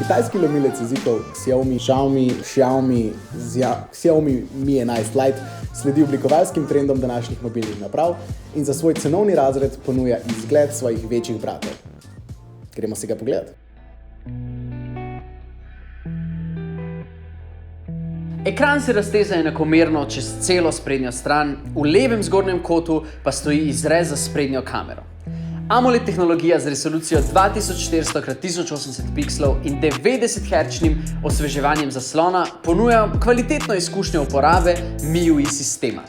Kitajski lomilec jezikov Xiaomi Mi 11 Lite sledi oblikovalskim trendom današnjih mobilnih naprav in za svoj cenovni razred ponuja izgled svojih večjih bratov. Gremo si ga pogledati. Ekran se razteza enakomerno čez celo sprednjo stran, v levem zgornjem kotu pa stoji izrez za sprednjo kamero. AMOLED tehnologija z resolucijo 2400x1080 pikslov in 90 Hz osveževanjem zaslona ponuja kvalitetno izkušnjo uporabe MIUI sistema.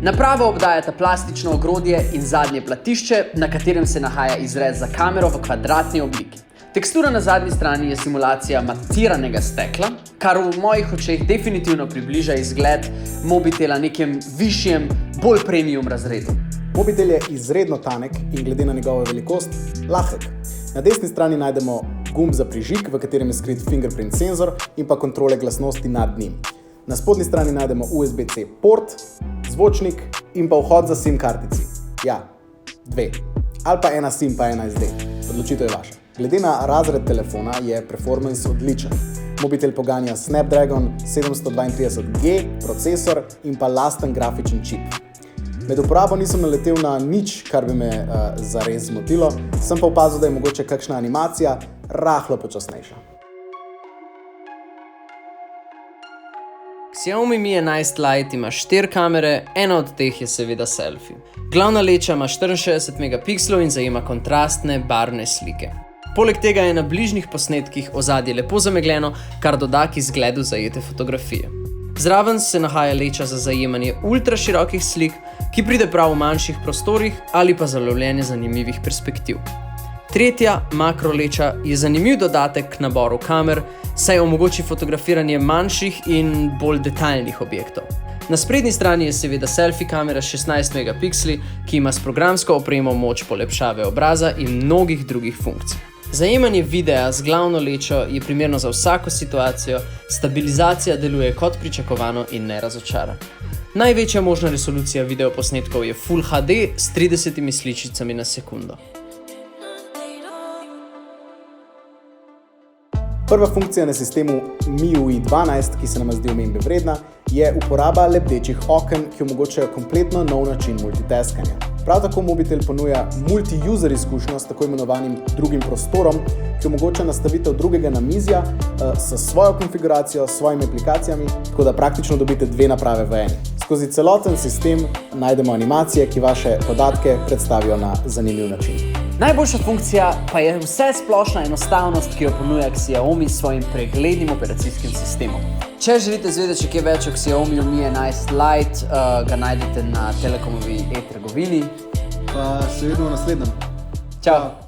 Napravo obdajata plastično ogrodje in zadnje platišče, na katerem se nahaja izrez za kamero v kvadratni obliki. Tekstura na zadnji strani je simulacija matiranega stekla, kar v mojih očeh definitivno približa izgled mobitela nekem višjem, bolj premium razredu. Mobitel je izredno tanek in glede na njegovo velikost lahek. Na desni strani najdemo gumb za prižig, v katerem je skrit fingerprint senzor in pa kontrole glasnosti nad njim. Na spodnji strani najdemo USB-C port, zvočnik in pa vhod za SIM kartici. Ja, dve. Ali pa ena SIM pa ena SD. Odločitev je vaša. Glede na razred telefona je performance odličen. Mobitel poganja Snapdragon 732G procesor in pa lasten grafičen čip. Med uporabo nisem naletel na nič, kar bi me zares zmotilo, sem pa opazil, da je mogoče kakšna animacija rahlo počasnejša. Xiaomi Mi 11 Lite ima 4 kamere, ena od teh je seveda selfie. Glavna leča ima 64 megapikslov in zajema kontrastne barvne slike. Poleg tega je na bližnjih posnetkih ozadje lepo zamegljeno, kar doda k izgledu zajete fotografije. Zraven se nahaja leča za zajemanje ultra širokih slik, ki pride prav v manjših prostorih ali pa za lovljenje zanimivih perspektiv. Tretja, makro leča, je zanimiv dodatek k naboru kamer, saj omogoči fotografiranje manjših in bolj detaljnih objektov. Na sprednji strani je seveda selfie kamera s 16 megapiksli, ki ima s programsko opremo moč polepšave obraza in mnogih drugih funkcij. Zajemanje videa z glavno lečo je primerno za vsako situacijo, stabilizacija deluje kot pričakovano in ne razočara. Največja možna resolucija videoposnetkov je Full HD s 30 sličicami na sekundo. Prva funkcija na sistemu MIUI 12, ki se nam zdi omembe vredna, je uporaba lebdečih oken, ki omogočajo kompletno nov način multitaskanja. Prav tako mobitel ponuja multi-user izkušnjo s tako imenovanim drugim prostorom, ki omogoča nastavitev drugega namizja s svojo konfiguracijo, s svojimi aplikacijami, tako da praktično dobite dve naprave v eni. Skozi celoten sistem najdemo animacije, ki vaše podatke predstavijo na zanimiv način. Najboljša funkcija pa je vse splošna enostavnost, ki jo ponuja Xiaomi s svojim preglednim operacijskim sistemom. Če želite zvedeti kaj več o Xiaomi Mi 11 Lite, ga najdete na Telekomovi e-trgovini. Pa se vidimo v naslednjem. Čau!